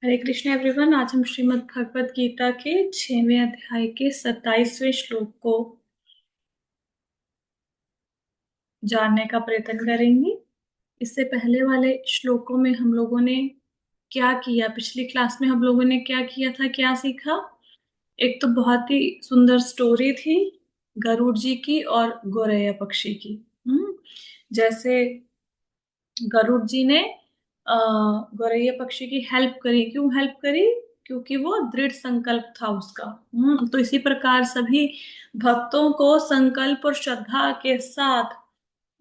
हरे Krishna everyone. आज हम श्रीमद् भगवत गीता के 6वें अध्याय के 27वें श्लोक को जानने का प्रयत्न करेंगे। इससे पहले वाले श्लोकों में हम लोगों ने क्या किया, पिछली क्लास में हम लोगों ने क्या किया था, क्या सीखा। एक तो बहुत ही सुंदर स्टोरी थी गरुड़ जी की और गोरैया पक्षी की। जैसे गरुड़ जी ने अ, गौरैया पक्षी की हेल्प करी। क्यों हेल्प करी? क्योंकि वो दृढ़ संकल्प था उसका। तो इसी प्रकार सभी भक्तों को संकल्प और श्रद्धा के साथ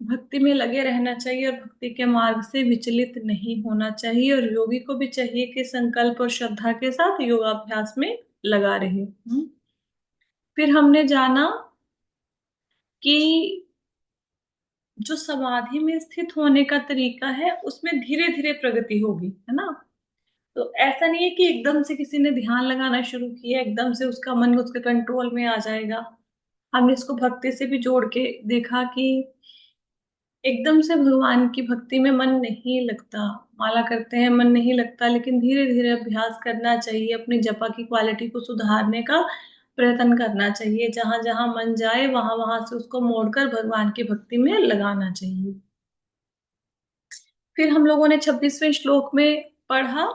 भक्ति में लगे रहना चाहिए और भक्ति के मार्ग से विचलित नहीं होना चाहिए। और योगी को भी चाहिए कि संकल्प और श्रद्धा के साथ योगाभ्यास में लगा रहे। फिर हमने जाना कि जो समाधि में स्थित होने का तरीका है उसमें धीरे धीरे प्रगति होगी, है ना। तो ऐसा नहीं है कि एकदम से किसी ने ध्यान लगाना शुरू किया एकदम से उसका मन उसके कंट्रोल में आ जाएगा। हमने इसको भक्ति से भी जोड़ के देखा कि एकदम से भगवान की भक्ति में मन नहीं लगता। माला करते हैं मन नहीं लगता, लेकिन धीरे धीरे अभ्यास करना चाहिए। अपनी जपा की क्वालिटी को सुधारने का प्रयत्न करना चाहिए। जहां जहां मन जाए वहां वहां से उसको मोड़कर भगवान की भक्ति में लगाना चाहिए। फिर हम लोगों ने 26वें श्लोक में पढ़ा,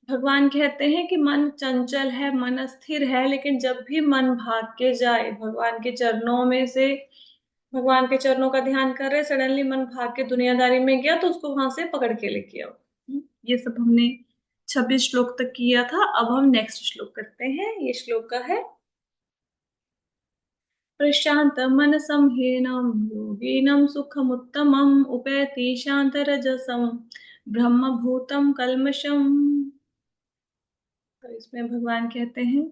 भगवान कहते हैं कि मन चंचल है, मन अस्थिर है, लेकिन जब भी मन भाग के जाए भगवान के चरणों में से, भगवान के चरणों का ध्यान कर रहे, सडनली मन भाग के दुनियादारी में गया तो उसको वहां से पकड़ के लेके आओ। ये सब हमने 26 श्लोक तक किया था। अब हम नेक्स्ट श्लोक करते हैं। ये श्लोक का है, प्रशांत मनसं हीनं योगिनं सुखमुत्तमम् उपैति शांतरजसं ब्रह्मभूतं कल्मषम्। तो इसमें भगवान कहते हैं,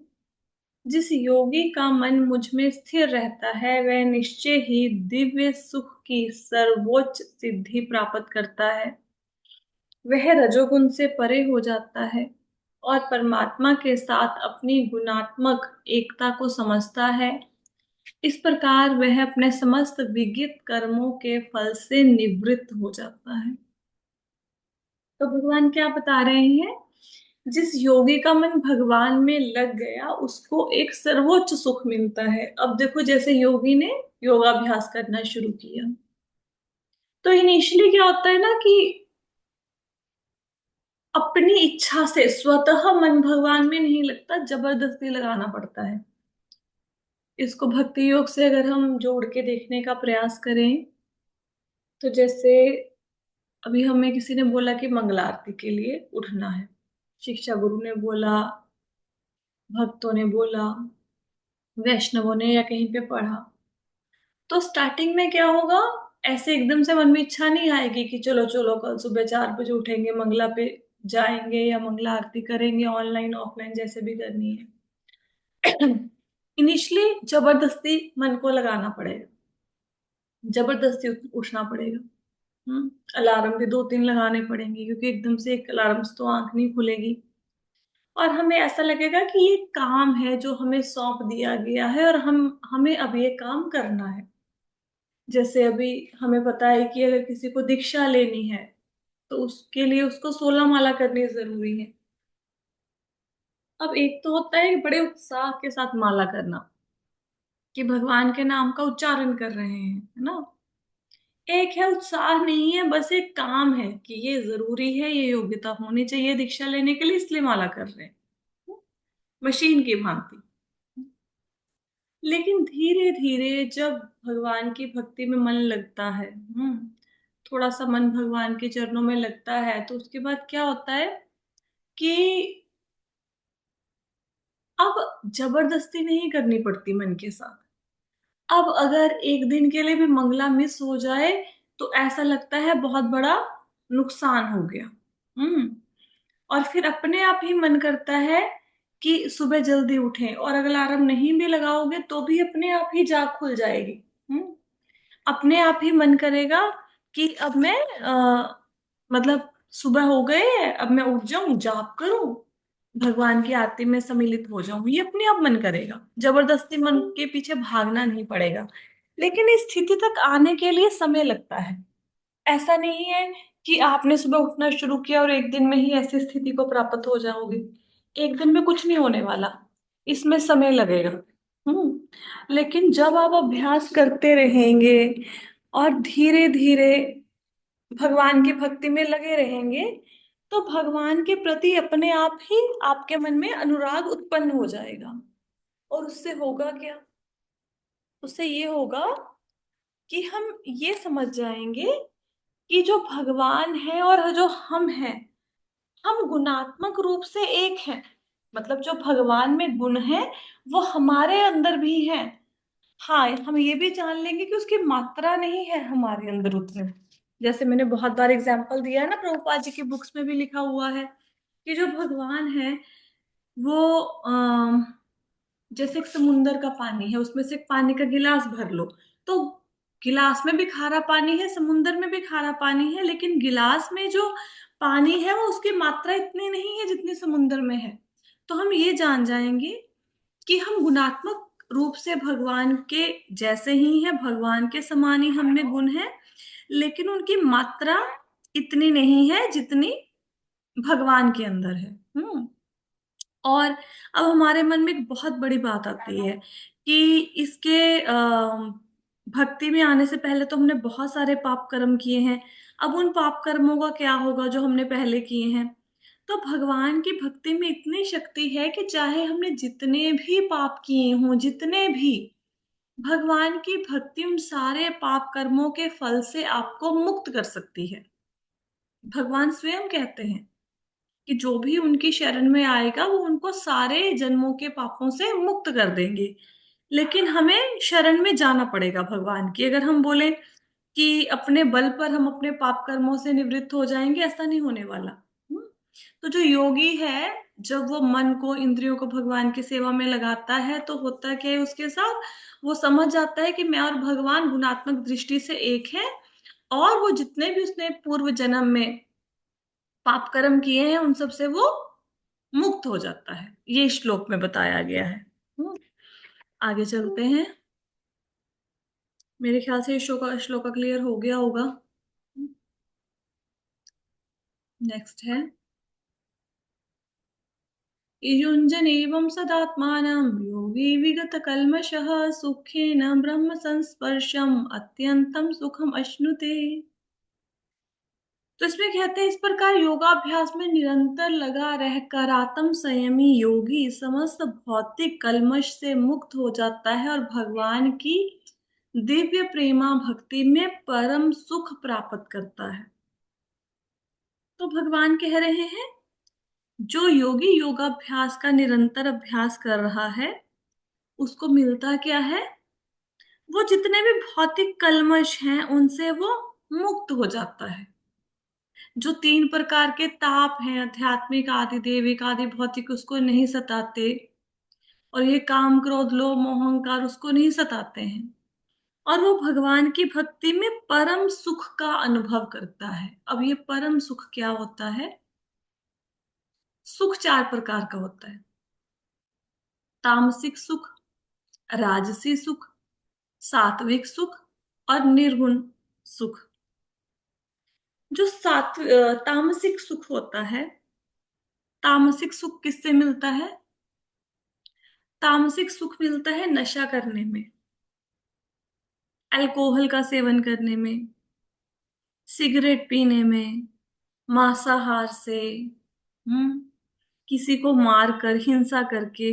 जिस योगी का मन मुझ में स्थिर रहता है वह निश्चय ही दिव्य सुख की सर्वोच्च सिद्धि प्राप्त करता है। वह रजोगुण से परे हो जाता है और परमात्मा के साथ अपनी गुणात्मक एकता को समझता है। इस प्रकार वह अपने समस्त विगित कर्मों के फल से निवृत्त हो जाता है। तो भगवान क्या बता रहे हैं, जिस योगी का मन भगवान में लग गया उसको एक सर्वोच्च सुख मिलता है। अब देखो, जैसे योगी ने योगाभ्यास करना शुरू किया तो इनिशियली क्या होता है ना कि अपनी इच्छा से स्वतः मन भगवान में नहीं लगता, जबरदस्ती लगाना पड़ता है। इसको भक्ति योग से अगर हम जोड़ के देखने का प्रयास करें तो जैसे अभी हमें किसी ने बोला कि मंगला आरती के लिए उठना है, शिक्षा गुरु ने बोला, भक्तों ने बोला, वैष्णवों ने या कहीं पे पढ़ा, तो स्टार्टिंग में क्या होगा, ऐसे एकदम से मन में इच्छा नहीं आएगी कि चलो चलो कल सुबह 4 बजे उठेंगे, मंगला पे जाएंगे या मंगला आरती करेंगे, ऑनलाइन ऑफलाइन जैसे भी करनी है। इनिशियली जबरदस्ती मन को लगाना पड़ेगा, जबरदस्ती उठना पड़ेगा। अलार्म भी 2-3 लगाने पड़ेंगे, क्योंकि एकदम से एक अलार्म से तो आंख नहीं खुलेगी। और हमें ऐसा लगेगा कि ये काम है जो हमें सौंप दिया गया है और हमें अब ये काम करना है। जैसे अभी हमें पता है कि अगर किसी को दीक्षा लेनी है तो उसके लिए उसको 16 माला करनी जरूरी है। अब एक तो होता है बड़े उत्साह के साथ माला करना, कि भगवान के नाम का उच्चारण कर रहे हैं, है ना। एक है उत्साह नहीं है, बस एक काम है कि ये जरूरी है, ये योग्यता होनी चाहिए दीक्षा लेने के लिए, इसलिए माला कर रहे हैं, मशीन की भांति। लेकिन धीरे धीरे जब भगवान की भक्ति में मन लगता है, थोड़ा सा मन भगवान के चरणों में लगता है, तो उसके बाद क्या होता है कि अब जबरदस्ती नहीं करनी पड़ती मन के साथ। अब अगर एक दिन के लिए भी मंगला मिस हो जाए तो ऐसा लगता है बहुत बड़ा नुकसान हो गया। और फिर अपने आप ही मन करता है कि सुबह जल्दी उठें, और अगर अलार्म नहीं भी लगाओगे तो भी अपने आप ही जाग खुल जाएगी। हम्म अपने आप ही मन करेगा कि अब मैं मतलब सुबह हो गए है, अब मैं उठ जाऊं, जाप करूं, भगवान की आरती में सम्मिलित हो जाऊं। ये अपने आप मन करेगा, जबरदस्ती मन के पीछे भागना नहीं पड़ेगा। लेकिन इस स्थिति तक आने के लिए समय लगता है। ऐसा नहीं है कि आपने सुबह उठना शुरू किया और एक दिन में ही ऐसी स्थिति को प्राप्त हो जाओगे। एक दिन में कुछ नहीं होने वाला, इसमें समय लगेगा। लेकिन जब आप अभ्यास करते रहेंगे और धीरे धीरे भगवान की भक्ति में लगे रहेंगे, तो भगवान के प्रति अपने आप ही आपके मन में अनुराग उत्पन्न हो जाएगा। और उससे होगा क्या? उससे ये होगा कि हम ये समझ जाएंगे कि जो भगवान है और जो हम हैं, हम गुणात्मक रूप से एक हैं। मतलब जो भगवान में गुण है वो हमारे अंदर भी है। हाँ, हम ये भी जान लेंगे कि उसकी मात्रा नहीं है हमारे अंदर उतने। जैसे मैंने बहुत बार एग्जाम्पल दिया है ना, प्रभुपाद जी की बुक्स में भी लिखा हुआ है कि जो भगवान है वो जैसे एक समुंदर का पानी है, उसमें से एक पानी का गिलास भर लो, तो गिलास में भी खारा पानी है, समुंदर में भी खारा पानी है, लेकिन गिलास में जो पानी है वो उसकी मात्रा इतनी नहीं है जितनी समुंदर में है। तो हम ये जान जाएंगे कि हम गुणात्मक रूप से भगवान के जैसे ही हैं, भगवान के समान ही हम में गुण है, लेकिन उनकी मात्रा इतनी नहीं है जितनी भगवान के अंदर है। और अब हमारे मन में एक बहुत बड़ी बात आती है कि इसके भक्ति में आने से पहले तो हमने बहुत सारे पाप कर्म किए हैं। अब उन पाप कर्मों का क्या होगा जो हमने पहले किए हैं? तो भगवान की भक्ति में इतनी शक्ति है कि चाहे हमने जितने भी पाप किए हों, जितने भी, भगवान की भक्ति उन सारे पाप कर्मों के फल से आपको मुक्त कर सकती है। भगवान स्वयं कहते हैं कि जो भी उनकी शरण में आएगा वो उनको सारे जन्मों के पापों से मुक्त कर देंगे। लेकिन हमें शरण में जाना पड़ेगा भगवान की। अगर हम बोले कि अपने बल पर हम अपने पाप कर्मों से निवृत्त हो जाएंगे, ऐसा नहीं होने वाला। हम्म? तो जो योगी है, जब वो मन को, इंद्रियों को भगवान की सेवा में लगाता है, तो होता क्या है उसके साथ? वो समझ जाता है कि मैं और भगवान गुणात्मक दृष्टि से एक है, और वो जितने भी उसने पूर्व जन्म में पाप कर्म किए हैं उन सब से वो मुक्त हो जाता है। ये श्लोक में बताया गया है। आगे चलते हैं। मेरे ख्याल से ये श्लोक क्लियर हो गया होगा। नेक्स्ट है, युञ्जनेवं सदात्मानं योगी विगतकल्मषः सुखेन ब्रह्म संस्पर्शम् अत्यंतं सुखम अश्नुते। तो इसमें कहते हैं, इस प्रकार योगाभ्यास में निरंतर लगा रहकर आत्म संयमी योगी समस्त भौतिक कल्मश से मुक्त हो जाता है और भगवान की दिव्य प्रेमा भक्ति में परम सुख प्राप्त करता है। तो भगवान कह रहे हैं, जो योगी योगाभ्यास का निरंतर अभ्यास कर रहा है उसको मिलता क्या है? वो जितने भी भौतिक कल्मश हैं उनसे वो मुक्त हो जाता है। जो तीन प्रकार के ताप हैं, आध्यात्मिक आदि दैविक आदि भौतिक, उसको नहीं सताते। और ये काम क्रोध लोभ मोह अहंकार उसको नहीं सताते हैं। और वो भगवान की भक्ति में परम सुख का अनुभव करता है। अब ये परम सुख क्या होता है? सुख चार प्रकार का होता है: तामसिक सुख, राजसी सुख, सात्विक सुख और निर्गुण सुख। जो तामसिक सुख होता है, तामसिक सुख किससे मिलता है? तामसिक सुख मिलता है नशा करने में, अल्कोहल का सेवन करने में, सिगरेट पीने में, मांसाहार से, किसी को मार कर, हिंसा करके,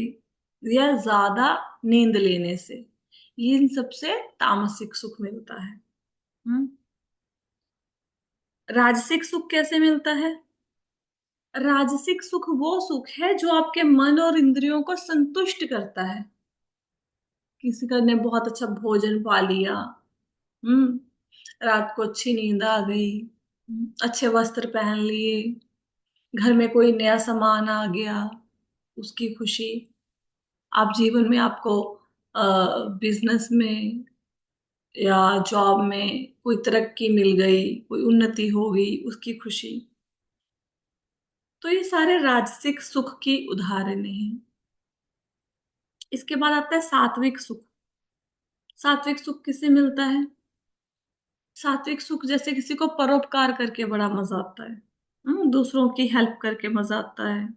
या ज्यादा नींद लेने से, ये इन सबसे तामसिक सुख मिलता है। हम्म राजसिक सुख कैसे मिलता है? राजसिक सुख वो सुख है जो आपके मन और इंद्रियों को संतुष्ट करता है। किसी का ने बहुत अच्छा भोजन पा लिया, रात को अच्छी नींद आ गई, अच्छे वस्त्र पहन लिए, घर में कोई नया सामान आ गया, उसकी खुशी। आप जीवन में आपको बिजनेस में या जॉब में कोई तरक्की मिल गई, कोई उन्नति हो गई, उसकी खुशी। तो ये सारे राजसिक सुख की उदाहरण हैं। इसके बाद आता है सात्विक सुख। सात्विक सुख किससे मिलता है? सात्विक सुख जैसे किसी को परोपकार करके बड़ा मजा आता है। दूसरों की हेल्प करके मजा आता है।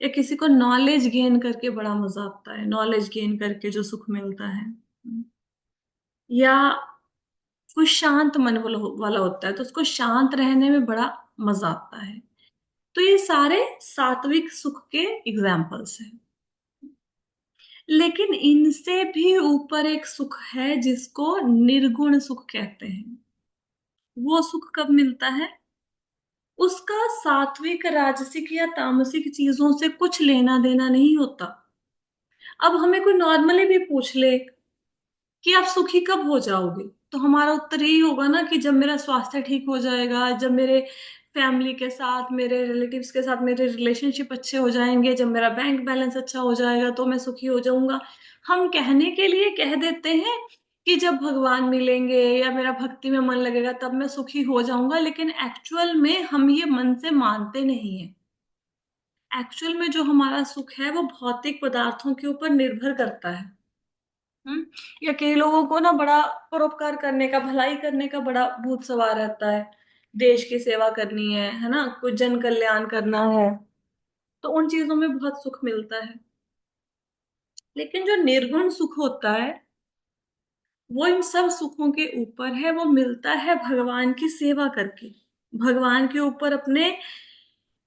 या किसी को नॉलेज गेन करके बड़ा मजा आता है, नॉलेज गेन करके जो सुख मिलता है। या कोई शांत मन वाला होता है तो उसको शांत रहने में बड़ा मजा आता है। तो ये सारे सात्विक सुख के एग्जाम्पल्स हैं। लेकिन इनसे भी ऊपर एक सुख है जिसको निर्गुण सुख कहते हैं। वो सुख कब मिलता है? उसका सात्विक राजसिक या तामसिक चीजों से कुछ लेना देना नहीं होता। अब हमें कोई नॉर्मली भी पूछ ले कि आप सुखी कब हो जाओगे, तो हमारा उत्तर यही होगा ना कि जब मेरा स्वास्थ्य ठीक हो जाएगा, जब मेरे फैमिली के साथ, मेरे रिलेटिव्स के साथ मेरे रिलेशनशिप अच्छे हो जाएंगे, जब मेरा बैंक बैलेंस अच्छा हो जाएगा तो मैं सुखी हो जाऊंगा। हम कहने के लिए कह देते हैं कि जब भगवान मिलेंगे या मेरा भक्ति में मन लगेगा तब मैं सुखी हो जाऊंगा, लेकिन एक्चुअल में हम ये मन से मानते नहीं है। एक्चुअल में जो हमारा सुख है वो भौतिक पदार्थों के ऊपर निर्भर करता है। हम्म। या कई लोगों को ना बड़ा परोपकार करने का, भलाई करने का बड़ा भूत सवार रहता है। देश की सेवा करनी है ना, कुछ जन कल्याण करना है, तो उन चीजों में बहुत सुख मिलता है। लेकिन जो निर्गुण सुख होता है वो इन सब सुखों के ऊपर है। वो मिलता है भगवान की सेवा करके, भगवान के ऊपर अपने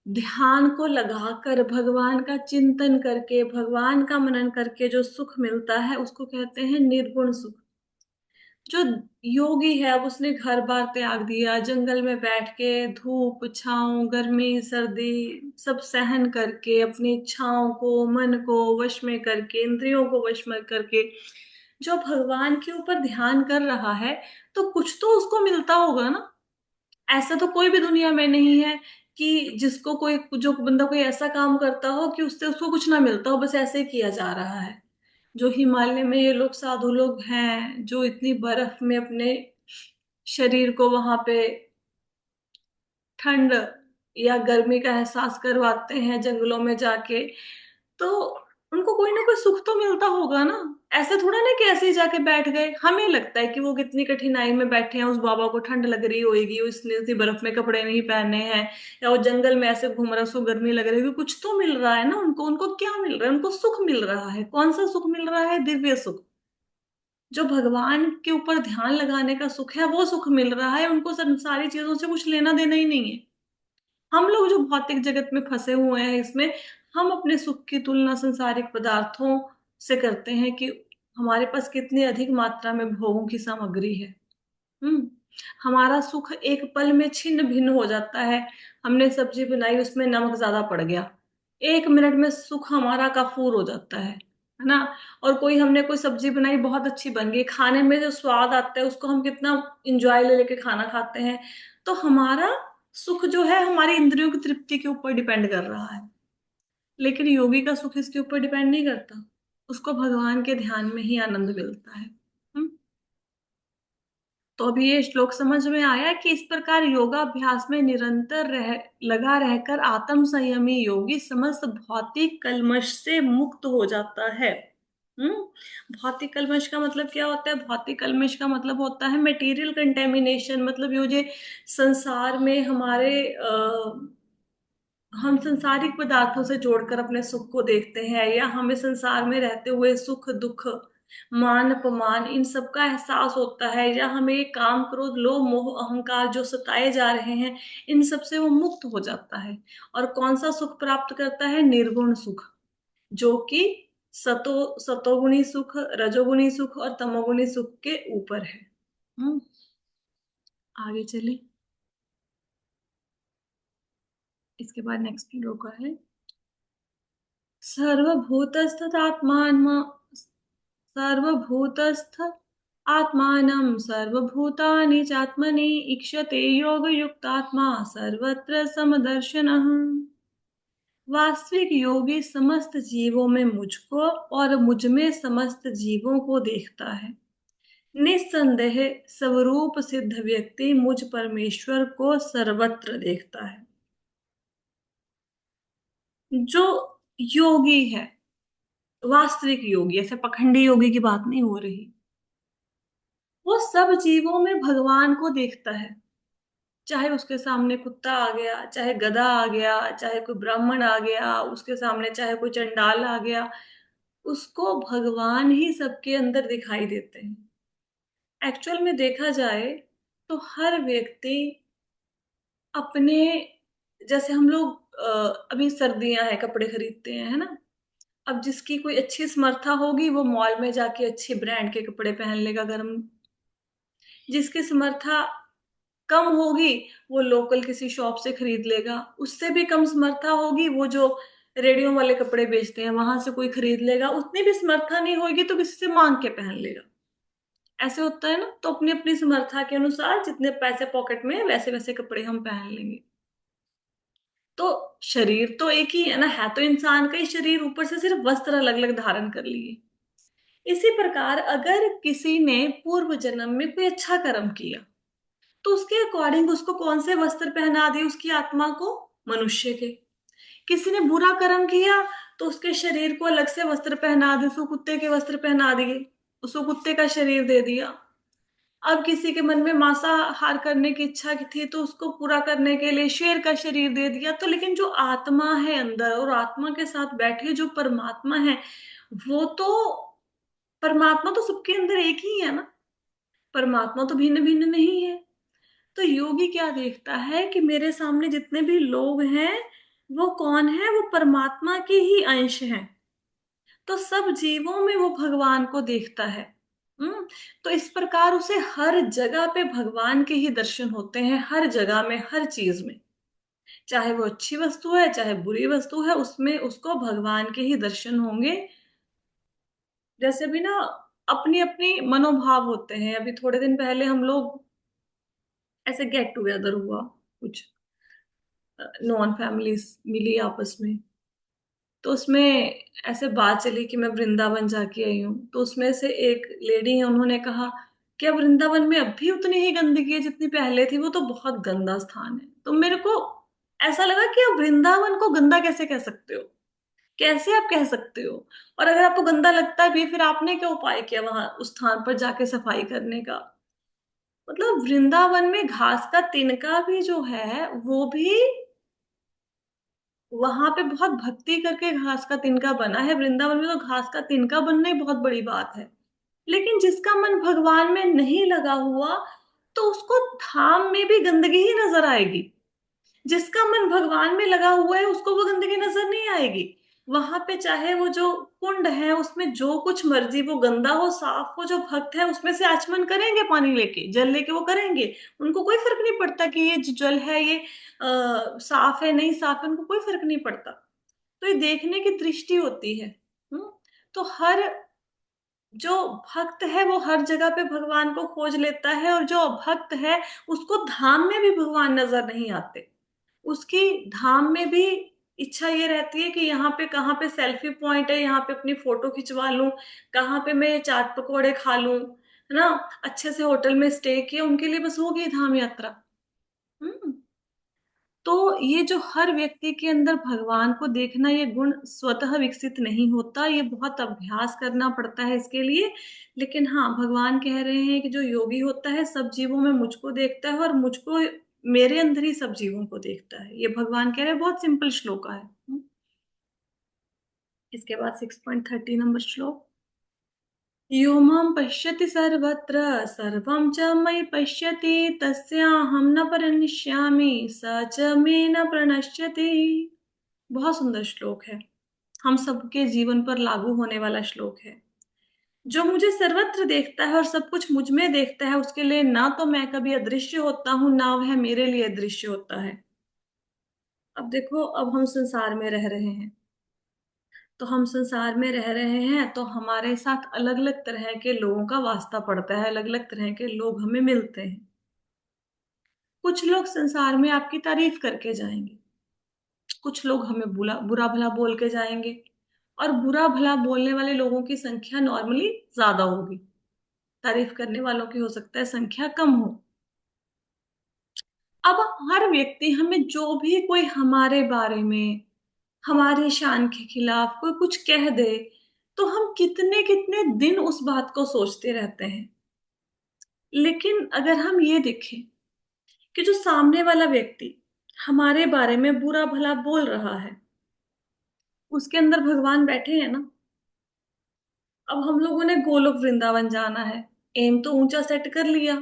ध्यान को लगाकर, भगवान का चिंतन करके, भगवान का मनन करके जो सुख मिलता है उसको कहते हैं निर्गुण सुख। जो योगी है, अब उसने घर बार त्याग दिया, जंगल में बैठ के धूप छांव गर्मी सर्दी सब सहन करके, अपनी इच्छाओं को, मन को वश में करके, इंद्रियों को वश में करके जो भगवान के ऊपर ध्यान कर रहा है, तो कुछ तो उसको मिलता होगा ना। ऐसा तो कोई भी दुनिया में नहीं है कि जिसको कोई, जो बंदा कोई ऐसा काम करता हो कि उससे उसको कुछ ना मिलता हो, बस ऐसे ही किया जा रहा है। जो हिमालय में ये लोग, साधु लोग हैं जो इतनी बर्फ में अपने शरीर को वहां पे ठंड या गर्मी का एहसास करवाते हैं जंगलों में जाके, तो उनको कोई ना कोई सुख तो मिलता होगा ना। ऐसे थोड़ा ना कि ऐसे ही जाके बैठ गए। हमें लगता है कि वो कितनी कठिनाई में बैठे हैं, उस बाबा को ठंड लग रही होगी, उसने उतनी बर्फ में कपड़े नहीं पहने हैं, या वो जंगल में ऐसे घूम रहा है, उसको गर्मी लग रही होगी, कुछ तो मिल रहा है ना उनको। उनको क्या मिल रहा है? उनको सुख मिल रहा है। कौन सा सुख मिल रहा है? दिव्य सुख। जो भगवान के ऊपर ध्यान लगाने का सुख है वो सुख मिल रहा है उनको। सारी चीजों से कुछ लेना देना ही नहीं है। हम लोग जो भौतिक जगत में फंसे हुए हैं इसमें, हम अपने सुख की तुलना संसारिक पदार्थों से करते हैं कि हमारे पास कितनी अधिक मात्रा में भोगों की सामग्री है। हम्म। हमारा सुख एक पल में छिन्न भिन्न हो जाता है। हमने सब्जी बनाई, उसमें नमक ज्यादा पड़ गया, 1 मिनट में सुख हमारा काफूर हो जाता है ना। और कोई, हमने कोई सब्जी बनाई बहुत अच्छी बन गई, खाने में जो स्वाद आता है उसको हम कितना इंजॉय ले लेके खाना खाते हैं। तो हमारा सुख जो है हमारी इंद्रियों की तृप्ति के ऊपर डिपेंड कर रहा है। लेकिन योगी का सुख इसके ऊपर डिपेंड नहीं करता। उसको भगवान के ध्यान में ही आनंद मिलता है। हम्म। तो अभी ये श्लोक समझ में आया कि इस प्रकार योगाभ्यास में निरंतर लगा रहकर आत्म संयमी योगी समस्त भौतिक कल्मश से मुक्त हो जाता है। भौतिक कल्मश का मतलब क्या होता है? भौतिक कल्मश का मतलब होता है मेटीरियल कंटेमिनेशन। मतलब ये जो संसार में हमारे हम संसारिक पदार्थों से जोड़कर अपने सुख को देखते हैं, या हमें संसार में रहते हुए सुख दुख मान अपमान इन सब का एहसास होता है, या हमें ये काम क्रोध लोभ मोह अहंकार जो सताए जा रहे हैं, इन सब से वो मुक्त हो जाता है। और कौन सा सुख प्राप्त करता है? निर्गुण सुख, जो कि सतोगुणी सुख, रजोगुणी सुख और तमोगुणी सुख के ऊपर है। हम्म। आगे चले। इसके बाद नेक्स्ट श्लोक है, सर्वभूतस्थात्मान सर्वभूतस्थ आत्मानं सर्वभूतानि चात्मनि ईक्षते योगयुक्तात्मा सर्वत्र समदर्शनः। वास्तविक योगी समस्त जीवों में मुझको और मुझ में समस्त जीवों को देखता है। निस्संदेह स्वरूप सिद्ध व्यक्ति मुझ परमेश्वर को सर्वत्र देखता है। जो योगी है, वास्तविक योगी, ऐसे पखंडी योगी की बात नहीं हो रही, वो सब जीवों में भगवान को देखता है। चाहे उसके सामने कुत्ता आ गया, चाहे गधा आ गया, चाहे कोई ब्राह्मण आ गया उसके सामने, चाहे कोई चंडाल आ गया, उसको भगवान ही सबके अंदर दिखाई देते हैं। एक्चुअल में देखा जाए तो हर व्यक्ति अपने, जैसे हम लोग अभी सर्दियां हैं कपड़े खरीदते हैं, है ना। अब जिसकी कोई अच्छी समर्था होगी वो मॉल में जाके अच्छे ब्रांड के कपड़े पहन लेगा गर्म। जिसकी समर्था कम होगी वो लोकल किसी शॉप से खरीद लेगा। उससे भी कम समर्था होगी वो जो रेडियो वाले कपड़े बेचते हैं वहां से कोई खरीद लेगा। उतनी भी समर्था नहीं होगी तो किसी से मांग के पहन लेगा। ऐसे होता है ना। तो अपनी अपनी समर्था के अनुसार जितने पैसे पॉकेट में है वैसे वैसे कपड़े हम पहन लेंगे। तो शरीर तो एक ही है ना, है तो इंसान का ही शरीर, ऊपर से सिर्फ वस्त्र अलग अलग धारण कर लिए। इसी प्रकार अगर किसी ने पूर्व जन्म में कोई अच्छा कर्म किया तो उसके अकॉर्डिंग उसको कौन से वस्त्र पहना दिए उसकी आत्मा को? मनुष्य के। किसी ने बुरा कर्म किया तो उसके शरीर को अलग से वस्त्र पहना दिए, उसको कुत्ते के वस्त्र पहना दिए, उसको कुत्ते का शरीर दे दिया। अब किसी के मन में मांसाहार करने की इच्छा की थी तो उसको पूरा करने के लिए शेर का शरीर दे दिया। तो लेकिन जो आत्मा है अंदर और आत्मा के साथ बैठे जो परमात्मा है, वो तो, परमात्मा तो सबके अंदर एक ही है ना। परमात्मा तो भिन्न भिन्न नहीं है। तो योगी क्या देखता है कि मेरे सामने जितने भी लोग हैं वो कौन है? वो परमात्मा के ही अंश हैं। तो सब जीवों में वो भगवान को देखता है। तो इस प्रकार उसे हर जगह पे भगवान के ही दर्शन होते हैं, हर जगह में, हर चीज में। चाहे वो अच्छी वस्तु है चाहे बुरी वस्तु है, उसमें उसको भगवान के ही दर्शन होंगे। जैसे भी ना, अपनी अपनी मनोभाव होते हैं। अभी थोड़े दिन पहले हम लोग ऐसे गेट टुगेदर हुआ, कुछ नॉन फैमिलीज मिली आपस में। तो उसमें ऐसे बात चली कि मैं वृंदावन जाके आई हूँ। तो उसमें से एक लेडी है, उन्होंने कहा क्या वृंदावन में अब भी उतनी ही गंदगी है जितनी पहले थी? वो तो बहुत गंदा स्थान है। तो मेरे को ऐसा लगा कि आप वृंदावन को गंदा कैसे कह सकते हो? कैसे आप कह सकते हो? और अगर आपको गंदा लगता भी फिर आपने क्या उपाय किया वहां उस स्थान पर जाके सफाई करने का? मतलब वृंदावन में घास का तिनका भी जो है वो भी, वहां पे बहुत भक्ति करके घास का तिनका बना है। वृंदावन में तो घास का तिनका बनना ही बहुत बड़ी बात है। लेकिन जिसका मन भगवान में नहीं लगा हुआ तो उसको धाम में भी गंदगी ही नजर आएगी। जिसका मन भगवान में लगा हुआ है उसको वो गंदगी नजर नहीं आएगी। वहां पे चाहे वो जो कुंड है उसमें जो कुछ मर्जी, वो गंदा हो साफ हो, जो भक्त है उसमें से आचमन करेंगे, पानी लेके जल लेके वो करेंगे। उनको कोई फर्क नहीं पड़ता कि ये जो जल है ये साफ है नहीं साफ है, उनको कोई फर्क नहीं पड़ता। तो ये देखने की दृष्टि होती है। हम्म तो हर जो भक्त है वो हर जगह पे भगवान को खोज लेता है, और जो अभक्त है उसको धाम में भी भगवान नजर नहीं आते। उसकी धाम में भी इच्छा ये रहती है कि यहाँ पे कहाँ पे सेल्फी पॉइंट है, यहाँ पे अपनी फोटो खिंचवा लूं, कहाँ पे मैं चाट पकौड़े खा लूं, है ना, अच्छे से होटल में स्टे किया, उनके लिए बस होगी धाम यात्रा। हम्म तो ये जो हर व्यक्ति के अंदर भगवान को देखना, ये गुण स्वतः विकसित नहीं होता, ये बहुत अभ्यास करना पड़ता है इसके लिए। लेकिन हाँ, भगवान कह रहे हैं कि जो योगी होता है सब जीवों में मुझको देखता है और मुझको, मेरे अंदर ही सब जीवों को देखता है। ये भगवान कह रहे हैं। बहुत सिंपल श्लोक है। इसके बाद 6.30 नंबर श्लोक। यो मां पश्यति सर्वत्र सर्वं च मयि पश्यति तस्याहं न प्रणश्यामि स च मे न प्रणश्यति। बहुत सुंदर श्लोक है। हम सबके जीवन पर लागू होने वाला श्लोक है। जो मुझे सर्वत्र देखता है और सब कुछ मुझ में देखता है उसके लिए ना तो मैं कभी अदृश्य होता हूं ना वह मेरे लिए अदृश्य होता है। अब देखो, अब हम संसार में रह रहे हैं। तो हम संसार में रह रहे हैं तो हमारे साथ अलग अलग तरह के लोगों का वास्ता पड़ता है, अलग अलग तरह के लोग हमें मिलते हैं। कुछ लोग संसार में आपकी तारीफ करके जाएंगे, कुछ लोग हमें बुरा बुरा भला बोल के जाएंगे। और बुरा भला बोलने वाले लोगों की संख्या नॉर्मली ज्यादा होगी, तारीफ करने वालों की हो सकता है संख्या कम हो। अब हर व्यक्ति हमें जो भी कोई हमारे बारे में, हमारे शान के खिलाफ कोई कुछ कह दे तो हम कितने कितने दिन उस बात को सोचते रहते हैं। लेकिन अगर हम ये देखें कि जो सामने वाला व्यक्ति हमारे बारे में बुरा भला बोल रहा है, उसके अंदर भगवान बैठे हैं ना। अब हम लोगों ने गोलोक वृंदावन जाना है, एम तो ऊंचा सेट कर लिया।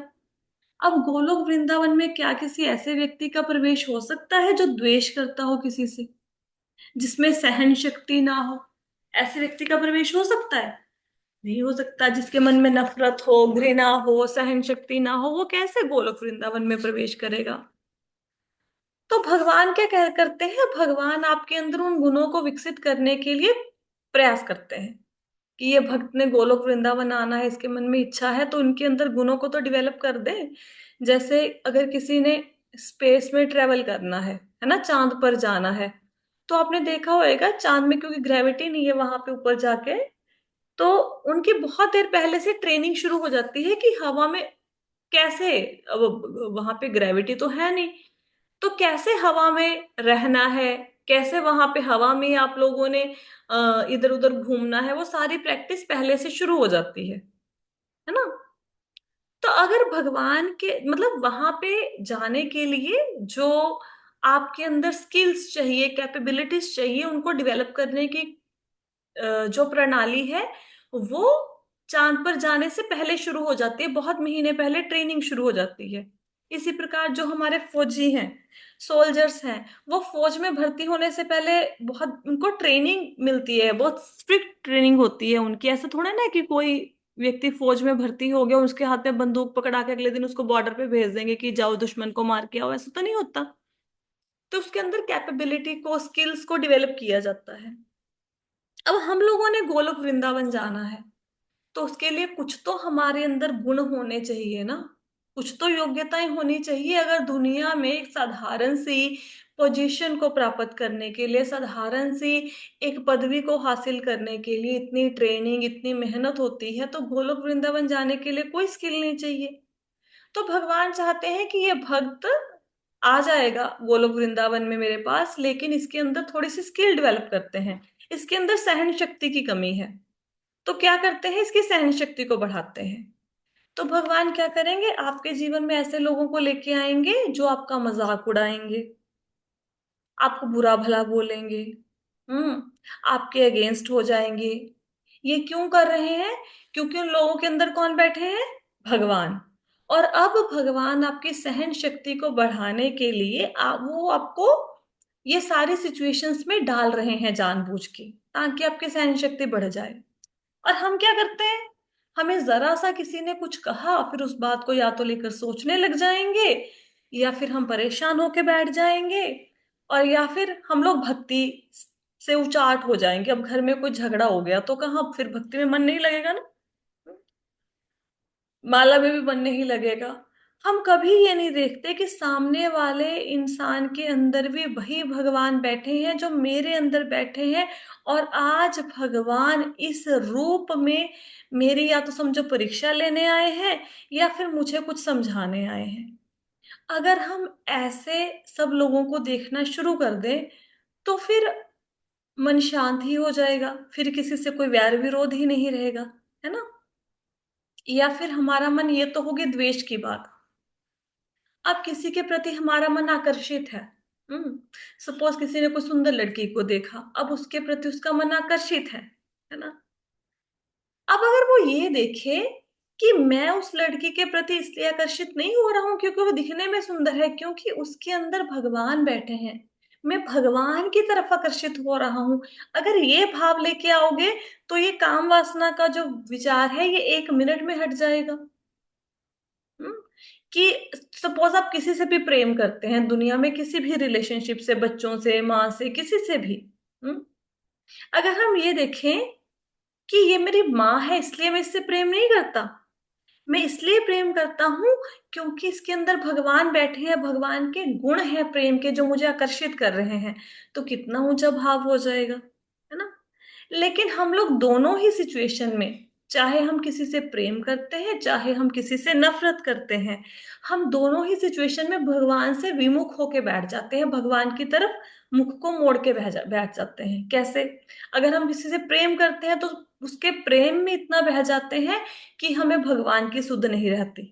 अब गोलोक वृंदावन में क्या किसी ऐसे व्यक्ति का प्रवेश हो सकता है जो द्वेष करता हो किसी से, जिसमें सहन शक्ति ना हो? ऐसे व्यक्ति का प्रवेश हो सकता है? नहीं हो सकता। जिसके मन में नफरत हो, घृणा हो, सहन शक्ति ना हो, वो कैसे गोलोक वृंदावन में प्रवेश करेगा? तो भगवान क्या कह करते हैं? भगवान आपके अंदर उन गुणों को विकसित करने के लिए प्रयास करते हैं कि ये भक्त ने गोलोक वृंदावन आना है, इसके मन में इच्छा है, तो उनके अंदर गुणों को तो डेवलप कर दे। जैसे अगर किसी ने स्पेस में ट्रेवल करना है ना, चांद पर जाना है, तो आपने देखा होगा चांद में क्योंकि ग्रेविटी नहीं है वहां पे ऊपर जाके, तो उनकी बहुत देर पहले से ट्रेनिंग शुरू हो जाती है कि हवा में कैसे, अब वहां पे ग्रेविटी तो है नहीं, तो कैसे हवा में रहना है, कैसे वहां पे हवा में आप लोगों ने इधर उधर घूमना है, वो सारी प्रैक्टिस पहले से शुरू हो जाती है ना। तो अगर भगवान के मतलब वहां पे जाने के लिए जो आपके अंदर स्किल्स चाहिए, कैपेबिलिटीज चाहिए, उनको डेवलप करने की जो प्रणाली है, वो चांद पर जाने से पहले शुरू हो जाती है, बहुत महीने पहले ट्रेनिंग शुरू हो जाती है। इसी प्रकार जो हमारे फौजी हैं, सोल्जर्स हैं, वो फौज में भर्ती होने से पहले बहुत उनको ट्रेनिंग मिलती है, बहुत स्ट्रिक्ट ट्रेनिंग होती है उनकी। ऐसा थोड़ा ना कि कोई व्यक्ति फौज में भर्ती हो गया, उसके हाथ में बंदूक पकड़ा के अगले दिन उसको बॉर्डर पे भेज देंगे कि जाओ दुश्मन को मार के आओ, ऐसा तो नहीं होता। तो उसके अंदर कैपेबिलिटी को, स्किल्स को डेवलप किया जाता है। अब हम लोगों ने गोलोक वृंदावन जाना है, तो उसके लिए कुछ तो हमारे अंदर गुण होने चाहिए ना, कुछ तो योग्यताएं होनी चाहिए। अगर दुनिया में एक साधारण सी पोजीशन को प्राप्त करने के लिए, साधारण सी एक पदवी को हासिल करने के लिए इतनी ट्रेनिंग, इतनी मेहनत होती है, तो गोलोक वृंदावन जाने के लिए कोई स्किल नहीं चाहिए। तो भगवान चाहते हैं कि ये भक्त आ जाएगा गोलोक वृंदावन में मेरे पास, लेकिन इसके अंदर थोड़ी सी स्किल डेवलप करते हैं, इसके अंदर सहन शक्ति की कमी है, तो क्या करते हैं, इसकी सहन शक्ति को बढ़ाते हैं। तो भगवान क्या करेंगे, आपके जीवन में ऐसे लोगों को लेके आएंगे जो आपका मजाक उड़ाएंगे, आपको बुरा भला बोलेंगे, हम्म आपके अगेंस्ट हो जाएंगे। ये क्यों कर रहे हैं? क्योंकि उन लोगों के अंदर कौन बैठे हैं? भगवान। और अब भगवान आपकी सहन शक्ति को बढ़ाने के लिए वो आपको ये सारी सिचुएशंस में डाल रहे हैं जानबूझ के, ताकि आपकी सहन शक्ति बढ़ जाए। और हम क्या करते हैं, हमें जरा सा किसी ने कुछ कहा, फिर उस बात को या तो लेकर सोचने लग जाएंगे, या फिर हम परेशान होके बैठ जाएंगे, और या फिर हम लोग भक्ति से उचाट हो जाएंगे। अब घर में कोई झगड़ा हो गया तो कहाँ फिर भक्ति में मन नहीं लगेगा ना, माला में भी मन नहीं लगेगा। हम कभी ये नहीं देखते कि सामने वाले इंसान के अंदर भी वही भगवान बैठे हैं जो मेरे अंदर बैठे हैं, और आज भगवान इस रूप में मेरी या तो समझो परीक्षा लेने आए हैं, या फिर मुझे कुछ समझाने आए हैं। अगर हम ऐसे सब लोगों को देखना शुरू कर दें, तो फिर मन शांत ही हो जाएगा, फिर किसी से कोई वैर विरोध ही नहीं रहेगा, है ना। या फिर हमारा मन, ये तो होगी द्वेष की बात। अब किसी के प्रति हमारा मन आकर्षित है, हम्म सपोज किसी ने कोई सुंदर लड़की को देखा, अब उसके प्रति उसका मन आकर्षित है ना। अब अगर वो ये देखे कि मैं उस लड़की के प्रति इसलिए आकर्षित नहीं हो रहा हूं क्योंकि वो दिखने में सुंदर है, क्योंकि उसके अंदर भगवान बैठे हैं, मैं भगवान की तरफ आकर्षित हो रहा हूं। अगर ये भाव लेके आओगे, तो ये काम वासना का जो विचार है ये 1 मिनट में हट जाएगा। हम्म कि सपोज आप किसी से भी प्रेम करते हैं दुनिया में, किसी भी रिलेशनशिप से, बच्चों से, माँ से, किसी से भी, हम्म अगर हम ये देखें कि ये मेरी माँ है इसलिए मैं इससे प्रेम नहीं करता, मैं इसलिए प्रेम करता हूं क्योंकि इसके अंदर भगवान बैठे हैं, भगवान के गुण हैं प्रेम के जो मुझे आकर्षित कर रहे हैं, तो कितना ऊंचा भाव हो जाएगा, है ना। लेकिन हम लोग दोनों ही सिचुएशन में, चाहे हम किसी से प्रेम करते हैं, चाहे हम किसी से नफरत करते हैं, हम दोनों ही सिचुएशन में भगवान से विमुख होके बैठ जाते हैं, भगवान की तरफ मुख को मोड़ के बैठ जाते हैं। कैसे? अगर हम किसी से प्रेम करते हैं तो उसके प्रेम में इतना बह जाते हैं कि हमें भगवान की सुध नहीं रहती,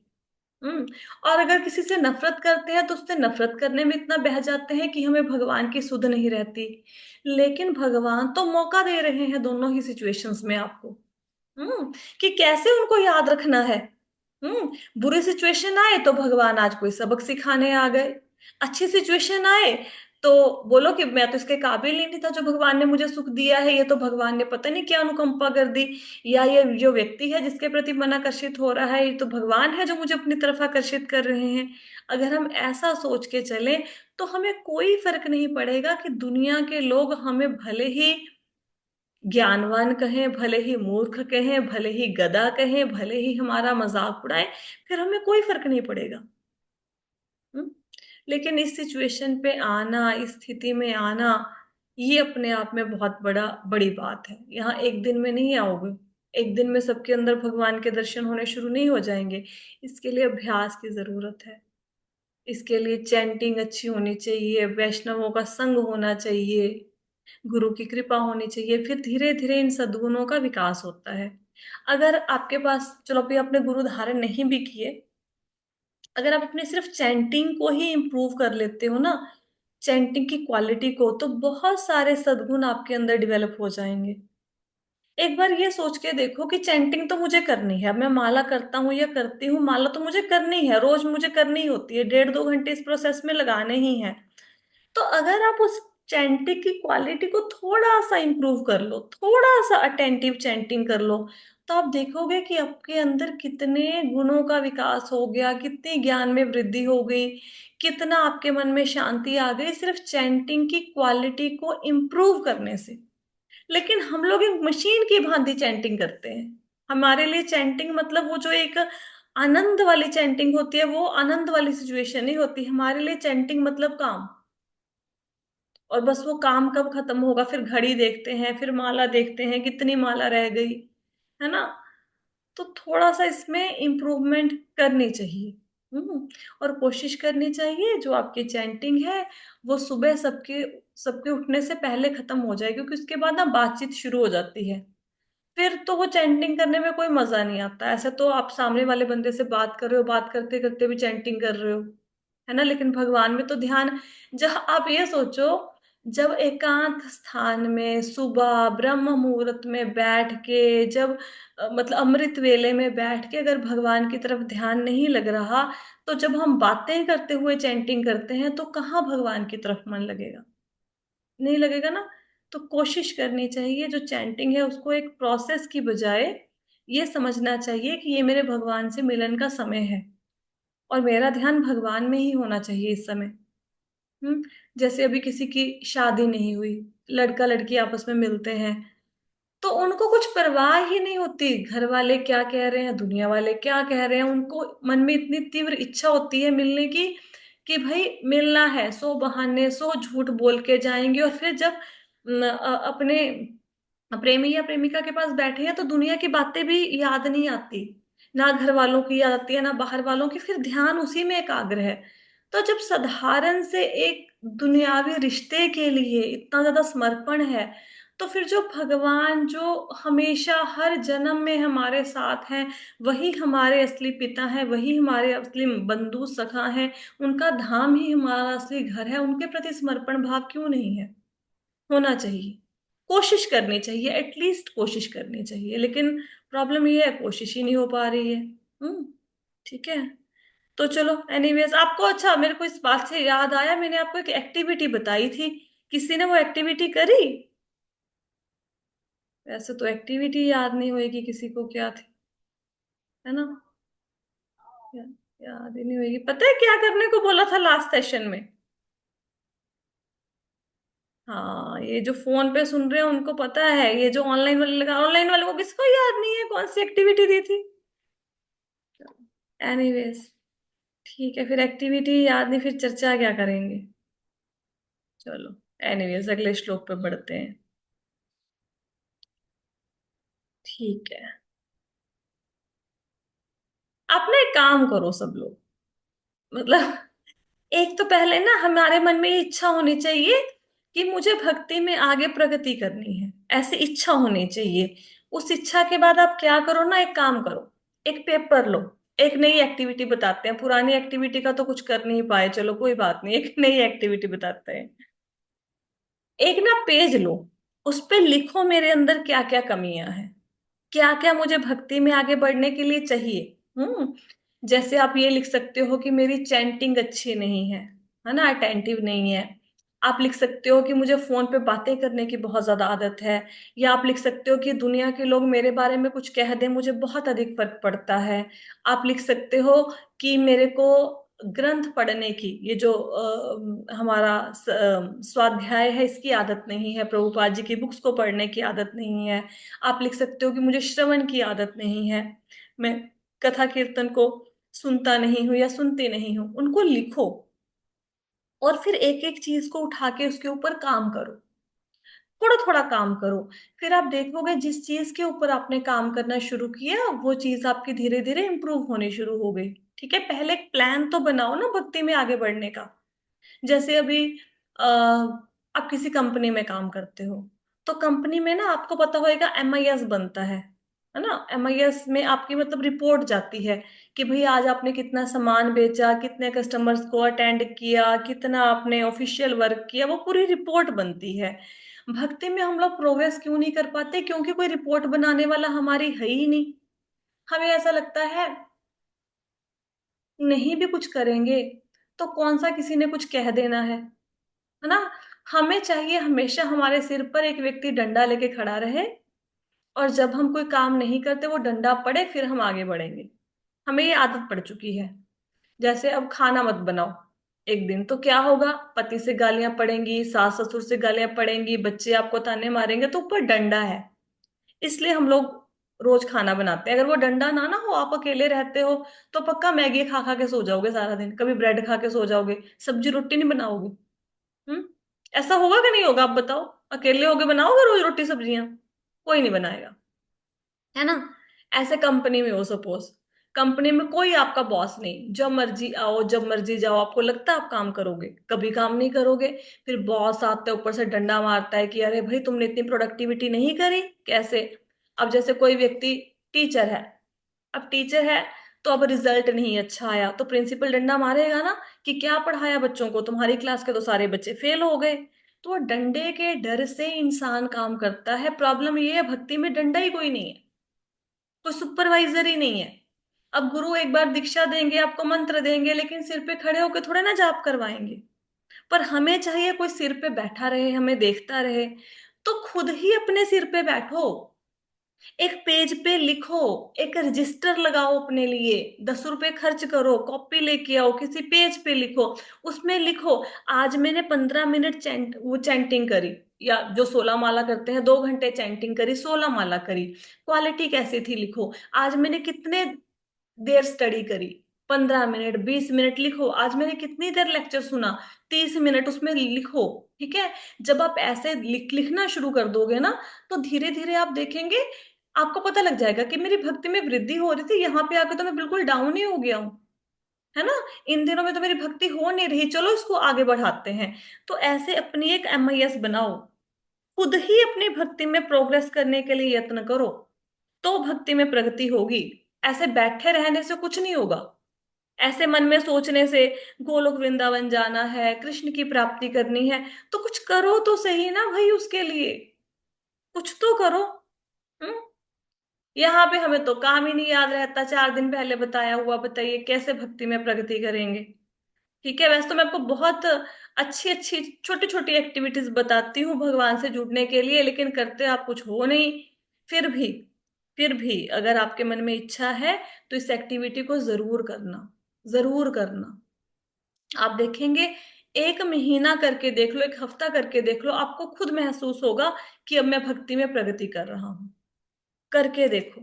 हम्म। और अगर किसी से नफरत करते हैं तो उससे नफरत करने में इतना बह जाते हैं कि हमें भगवान की सुध नहीं रहती। लेकिन भगवान तो मौका दे रहे हैं दोनों ही सिचुएशंस में आपको। कि कैसे उनको याद रखना है। बुरी सिचुएशन आए तो भगवान आज कोई सबक सिखाने आ गए। अच्छी सिचुएशन आए तो बोलो कि मैं तो इसके काबिल ही नहीं था, जो भगवान ने मुझे सुख दिया है ये तो भगवान ने पता नहीं क्या अनुकंपा कर दी। या ये जो व्यक्ति है जिसके प्रति मन आकर्षित हो रहा है ये तो भगवान है जो मुझे अपनी तरफ आकर्षित कर रहे हैं। अगर हम ऐसा सोच के चलें तो हमें कोई फर्क नहीं पड़ेगा कि दुनिया के लोग हमें भले ही ज्ञानवान कहें, भले ही मूर्ख कहें, भले ही गधा कहें, भले ही हमारा मजाक उड़ाए, फिर हमें कोई फर्क नहीं पड़ेगा। हम्म? लेकिन इस सिचुएशन पे आना, इस स्थिति में आना, ये अपने आप में बहुत बड़ी बात है। यहाँ एक दिन में नहीं आओगे। एक दिन में सबके अंदर भगवान के दर्शन होने शुरू नहीं हो जाएंगे। इसके लिए अभ्यास की जरूरत है। इसके लिए चैंटिंग अच्छी होनी चाहिए, वैष्णवों का संग होना चाहिए, गुरु की कृपा होनी चाहिए, फिर धीरे धीरे इन सद्गुणों का विकास होता है। अगर आपके पास, चलो अभी आपने गुरु धारण नहीं भी किए, अगर आप अपने सिर्फ चैंटिंग को ही इम्प्रूव कर लेते हो ना, चैंटिंग की क्वालिटी को, तो बहुत सारे सद्गुण आपके अंदर डेवलप हो जाएंगे। एक बार ये सोच के देखो कि चैंटिंग तो मुझे करनी है, मैं माला करता हूँ या करती हूँ, माला तो मुझे करनी है, रोज मुझे करनी ही होती है, 1.5-2 घंटे इस प्रोसेस में लगाने ही है। तो अगर आप उस चैंटिंग की क्वालिटी को थोड़ा सा इंप्रूव कर लो, थोड़ा सा अटेंटिव चैंटिंग कर लो, तो आप देखोगे कि आपके अंदर कितने गुणों का विकास हो गया, कितनी ज्ञान में वृद्धि हो गई, कितना आपके मन में शांति आ गई सिर्फ चैंटिंग की क्वालिटी को इम्प्रूव करने से। लेकिन हम लोग एक मशीन की भांति चैंटिंग करते हैं। हमारे लिए चैंटिंग मतलब वो जो एक आनंद वाली चैंटिंग होती है, वो आनंद वाली सिचुएशन ही होती है। हमारे लिए चैंटिंग मतलब काम, और बस वो काम कब खत्म होगा, फिर घड़ी देखते हैं, फिर माला देखते हैं कितनी माला रह गई, है ना। तो थोड़ा सा इसमें इम्प्रूवमेंट करनी चाहिए। और कोशिश करनी चाहिए जो आपकी चैंटिंग है वो सुबह सबके सबके उठने से पहले खत्म हो जाए, क्योंकि उसके बाद ना बातचीत शुरू हो जाती है। फिर तो वो चैंटिंग करने में कोई मजा नहीं आता। ऐसे तो आप सामने वाले बंदे से बात कर रहे हो, बात करते करते भी चैंटिंग कर रहे हो, है ना। लेकिन भगवान में तो ध्यान, जब आप ये सोचो, जब एकांत स्थान में सुबह ब्रह्म मुहूर्त में बैठ के, जब मतलब अमृत वेले में बैठ के अगर भगवान की तरफ ध्यान नहीं लग रहा, तो जब हम बातें करते हुए चैंटिंग करते हैं तो कहाँ भगवान की तरफ मन लगेगा। नहीं लगेगा ना। तो कोशिश करनी चाहिए जो चैंटिंग है उसको एक प्रोसेस की बजाय ये समझना चाहिए कि ये मेरे भगवान से मिलन का समय है, और मेरा ध्यान भगवान में ही होना चाहिए इस समय। हम्म। जैसे अभी किसी की शादी नहीं हुई, लड़का लड़की आपस में मिलते हैं, तो उनको कुछ परवाह ही नहीं होती घर वाले क्या कह रहे हैं, दुनिया वाले क्या कह रहे हैं। उनको मन में इतनी तीव्र इच्छा होती है मिलने की कि भाई मिलना है, सो बहाने सो झूठ बोल के जाएंगे, और फिर जब अपने प्रेमी या प्रेमिका के पास बैठे हैं तो दुनिया की बातें भी याद नहीं आती, ना घर वालों की याद आती है ना बाहर वालों की, फिर ध्यान उसी में एकाग्र है। तो जब साधारण से एक दुनियावी रिश्ते के लिए इतना ज्यादा समर्पण है, तो फिर जो भगवान जो हमेशा हर जन्म में हमारे साथ हैं, वही हमारे असली पिता हैं, वही हमारे असली बंधु सखा हैं, उनका धाम ही हमारा असली घर है, उनके प्रति समर्पण भाव क्यों नहीं है। होना चाहिए, कोशिश करनी चाहिए, एटलीस्ट कोशिश करनी चाहिए। लेकिन प्रॉब्लम ये है कोशिश ही नहीं हो पा रही है। हम्म। ठीक है। तो चलो एनीवेज, आपको अच्छा मेरे को इस बात से याद आया, मैंने आपको एक एक्टिविटी बताई थी, किसी ने वो एक्टिविटी करी? वैसे तो एक्टिविटी याद नहीं होएगी किसी को क्या थी, है ना। या, याद ही नहीं होगी। पता है क्या करने को बोला था लास्ट सेशन में? हाँ, ये जो फोन पे सुन रहे हैं उनको पता है, ये जो ऑनलाइन वाले लगा, ऑनलाइन वालों को किसको याद नहीं है कौन सी एक्टिविटी दी थी। एनीवेज, ठीक है, फिर एक्टिविटी याद नहीं, फिर चर्चा क्या करेंगे। चलो, एनीवेज अगले श्लोक पे बढ़ते हैं। ठीक है। आप ना एक काम करो सब लोग, मतलब एक तो पहले ना हमारे मन में ये इच्छा होनी चाहिए कि मुझे भक्ति में आगे प्रगति करनी है, ऐसी इच्छा होनी चाहिए। उस इच्छा के बाद आप क्या करो ना, एक काम करो, एक पेपर लो, एक नई एक्टिविटी बताते हैं, पुरानी एक्टिविटी का तो कुछ कर नहीं पाए, चलो कोई बात नहीं, एक नई एक्टिविटी बताते हैं। एक ना पेज लो, उस पे लिखो मेरे अंदर क्या क्या कमियां हैं, क्या क्या मुझे भक्ति में आगे बढ़ने के लिए चाहिए। जैसे आप ये लिख सकते हो कि मेरी चैंटिंग अच्छी नहीं है ना, अटेंटिव नहीं है। आप लिख सकते हो कि मुझे फोन पे बातें करने की बहुत ज्यादा आदत है। या आप लिख सकते हो कि दुनिया के लोग मेरे बारे में कुछ कह दें मुझे बहुत अधिक फर्क पड़ता है। आप लिख सकते हो कि मेरे को ग्रंथ पढ़ने की, ये जो हमारा स्वाध्याय है, इसकी आदत नहीं है, प्रभुपाद जी की बुक्स को पढ़ने की आदत नहीं है। आप लिख सकते हो कि मुझे श्रवण की आदत नहीं है, मैं कथा कीर्तन को सुनता नहीं हूं या सुनती नहीं हूं, उनको लिखो। और फिर एक एक चीज को उठा के उसके ऊपर काम करो, थोड़ा थोड़ा काम करो। फिर आप देखोगे जिस चीज के ऊपर आपने काम करना शुरू किया वो चीज आपकी धीरे धीरे इंप्रूव होनी शुरू हो गई। ठीक है, पहले एक प्लान तो बनाओ ना भक्ति में आगे बढ़ने का। जैसे अभी आप किसी कंपनी में काम करते हो, तो कंपनी में ना आपको पता होएगा MIS बनता है ना। MIS में आपकी मतलब रिपोर्ट जाती है कि भाई आज आपने कितना सामान बेचा, कितने कस्टमर्स को अटेंड किया, कितना आपने ऑफिशियल वर्क किया, वो पूरी रिपोर्ट बनती है। भक्ति में हम लोग प्रोग्रेस क्यों नहीं कर पाते? क्योंकि कोई रिपोर्ट बनाने वाला हमारी है ही नहीं। हमें ऐसा लगता है नहीं भी कुछ करेंगे तो कौन सा किसी ने कुछ कह देना है ना। हमें चाहिए हमेशा हमारे सिर पर एक व्यक्ति डंडा लेके खड़ा रहे, और जब हम कोई काम नहीं करते वो डंडा पड़े फिर हम आगे बढ़ेंगे। हमें ये आदत पड़ चुकी है। जैसे अब खाना मत बनाओ एक दिन, तो क्या होगा? पति से गालियां पड़ेंगी, सास ससुर से गालियां पड़ेंगी, बच्चे आपको ताने मारेंगे, तो ऊपर डंडा है। इसलिए हम लोग रोज खाना बनाते हैं। अगर वो डंडा ना ना हो, आप अकेले रहते हो, तो पक्का मैगी खा खा के सो जाओगे सारा दिन, कभी ब्रेड खा के सो जाओगे, सब्जी रोटी नहीं बनाओगे। हम्म ऐसा होगा कि नहीं होगा? आप बताओ। अकेले होगे बनाओगे रोज रोटी सब्जियां? कोई नहीं बनाएगा, है ना। ऐसे कंपनी में हो सपोज, कंपनी में कोई आपका बॉस नहीं, जब मर्जी आओ जब मर्जी जाओ, आपको लगता है आप काम करोगे? कभी काम नहीं करोगे। फिर बॉस आता है ऊपर से डंडा मारता है कि अरे भाई तुमने इतनी प्रोडक्टिविटी नहीं करी। कैसे? अब जैसे कोई व्यक्ति टीचर है, अब टीचर है तो अब रिजल्ट नहीं अच्छा आया, तो प्रिंसिपल डंडा मारेगा ना कि क्या पढ़ाया बच्चों को, तुम्हारी क्लास के तो सारे बच्चे फेल हो गए। तो वो डंडे के डर से इंसान काम करता है। प्रॉब्लम ये है भक्ति में डंडा ही कोई नहीं है, कोई सुपरवाइजर ही नहीं है। अब गुरु एक बार दीक्षा देंगे, आपको मंत्र देंगे, लेकिन सिर पे खड़े होकर थोड़े ना जाप करवाएंगे। पर हमें चाहिए कोई सिर पे बैठा रहे, हमें देखता रहे। तो खुद ही अपने सिर पे बैठो, एक पेज पे लिखो, एक रजिस्टर लगाओ अपने लिए, 10 रुपए खर्च करो, कॉपी लेके आओ, किसी पेज पे लिखो। उसमें लिखो आज मैंने 15 मिनट चैंटिंग करी, या जो 16 माला करते हैं 2 घंटे चैंटिंग करी, 16 माला करी, क्वालिटी कैसी थी लिखो। आज मैंने कितने देर स्टडी करी, 15 मिनट, 20 मिनट लिखो। आज मैंने कितनी देर लेक्चर सुना, 30 मिनट, उसमें लिखो। ठीक है, जब आप ऐसे लिखना शुरू कर दोगे ना, तो धीरे धीरे आप देखेंगे, आपको पता लग जाएगा कि मेरी भक्ति में वृद्धि हो रही थी, यहाँ पे आके तो मैं बिल्कुल डाउन ही हो गया हूँ, है ना। इन दिनों में तो मेरी भक्ति हो नहीं रही, चलो इसको आगे बढ़ाते हैं। तो ऐसे अपनी एक MIS बनाओ, खुद ही अपनी भक्ति में प्रोग्रेस करने के लिए यत्न करो, तो भक्ति में प्रगति होगी। ऐसे बैठे रहने से कुछ नहीं होगा। ऐसे मन में सोचने से गोलोक वृंदावन जाना है, कृष्ण की प्राप्ति करनी है, तो कुछ करो तो सही ना भाई, उसके लिए कुछ तो करो। हम्म यहाँ पे हमें तो काम ही नहीं याद रहता, 4 दिन पहले बताया हुआ, बताइए कैसे भक्ति में प्रगति करेंगे। ठीक है, वैसे तो मैं आपको बहुत अच्छी अच्छी छोटी छोटी एक्टिविटीज बताती हूँ भगवान से जुड़ने के लिए, लेकिन करते आप कुछ हो नहीं। फिर भी फिर भी अगर आपके मन में इच्छा है तो इस एक्टिविटी को जरूर करना, जरूर करना। आप देखेंगे, 1 महीना करके देख लो, एक हफ्ता करके देख लो, आपको खुद महसूस होगा कि अब मैं भक्ति में प्रगति कर रहा हूं। करके देखो।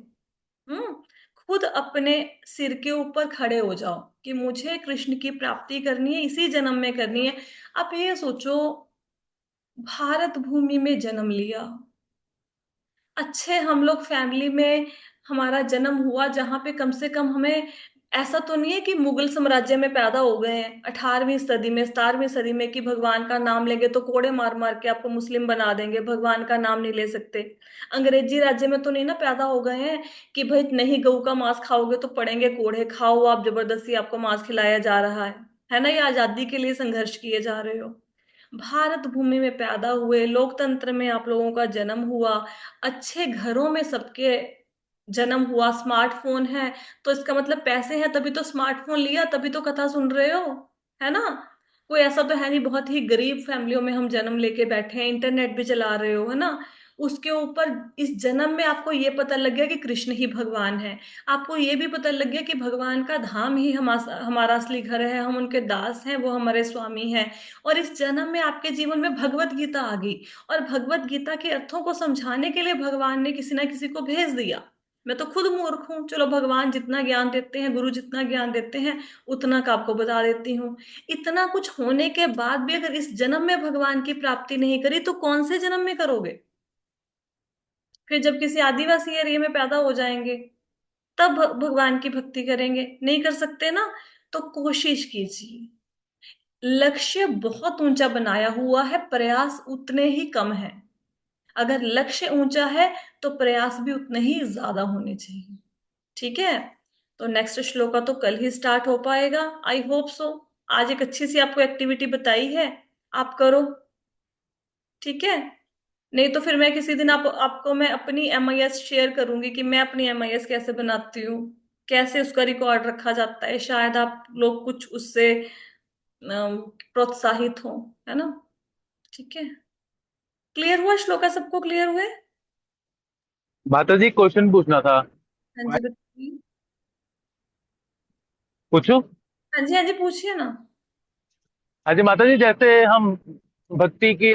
हम्म खुद अपने सिर के ऊपर खड़े हो जाओ कि मुझे कृष्ण की प्राप्ति करनी है, इसी जन्म में करनी है। आप ये सोचो, भारत भूमि में जन्म लिया, अच्छे हम लोग फैमिली में हमारा जन्म हुआ, जहां पे कम से कम हमें ऐसा तो नहीं है कि मुगल साम्राज्य में पैदा हो गए हैं 18वीं सदी में 17वीं सदी में कि भगवान का नाम लेंगे तो कोड़े मार मार के आपको मुस्लिम बना देंगे, भगवान का नाम नहीं ले सकते। अंग्रेजी राज्य में तो नहीं ना पैदा हो गए हैं कि भाई नहीं गऊ का मांस खाओगे तो पड़ेंगे कोड़े, खाओ आप, जबरदस्ती आपको मांस खिलाया जा रहा है ना? ये आजादी के लिए संघर्ष किए जा रहे हो। भारत भूमि में पैदा हुए, लोकतंत्र में आप लोगों का जन्म हुआ, अच्छे घरों में सबके जन्म हुआ, स्मार्टफोन है तो इसका मतलब पैसे हैं तभी तो स्मार्टफोन लिया, तभी तो कथा सुन रहे हो, है ना? कोई ऐसा तो है नहीं बहुत ही गरीब फैमिलियों में हम जन्म लेके बैठे हैं, इंटरनेट भी चला रहे हो, है ना? उसके ऊपर इस जन्म में आपको ये पता लग गया कि कृष्ण ही भगवान है। आपको ये भी पता लग गया कि भगवान का धाम ही हमारा असली घर है, हम उनके दास हैं, वो हमारे स्वामी हैं। और इस जन्म में आपके जीवन में भगवत गीता आ गई, और भगवत गीता के अर्थों को समझाने के लिए भगवान ने किसी ना किसी को भेज दिया। मैं तो खुद मूर्ख हूं, चलो भगवान जितना ज्ञान देते हैं, गुरु जितना ज्ञान देते हैं, उतना का आपको बता देती हूँ। इतना कुछ होने के बाद भी अगर इस जन्म में भगवान की प्राप्ति नहीं करी तो कौन से जन्म में करोगे? फिर जब किसी आदिवासी एरिया में पैदा हो जाएंगे तब भगवान की भक्ति करेंगे, नहीं कर सकते ना? तो कोशिश कीजिए। लक्ष्य बहुत ऊंचा बनाया हुआ है, प्रयास उतने ही कम है। अगर लक्ष्य ऊंचा है तो प्रयास भी उतने ही ज्यादा होने चाहिए। ठीक है? तो नेक्स्ट श्लोका तो कल ही स्टार्ट हो पाएगा, आई होप सो। आज एक अच्छी सी आपको एक्टिविटी बताई है, आप करो। ठीक है? नहीं तो फिर मैं किसी दिन आपको मैं अपनी एमआईएस शेयर करूंगी कि मैं अपनी एमआईएस कैसे बनाती हूँ, कैसे उसका रिकॉर्ड रखा जाता है, शायद आप लोग कुछ उससे प्रोत्साहित हो, है ना? ठीक है? क्लियर हुआ श्लोका? सबको क्लियर हुए? माता जी क्वेश्चन पूछना था। हाँ जी बताइए। पूछूं? हाँ जी, हाँ जी, पूछिए ना। हाँ जी माता जी, जैसे हम भक्ति की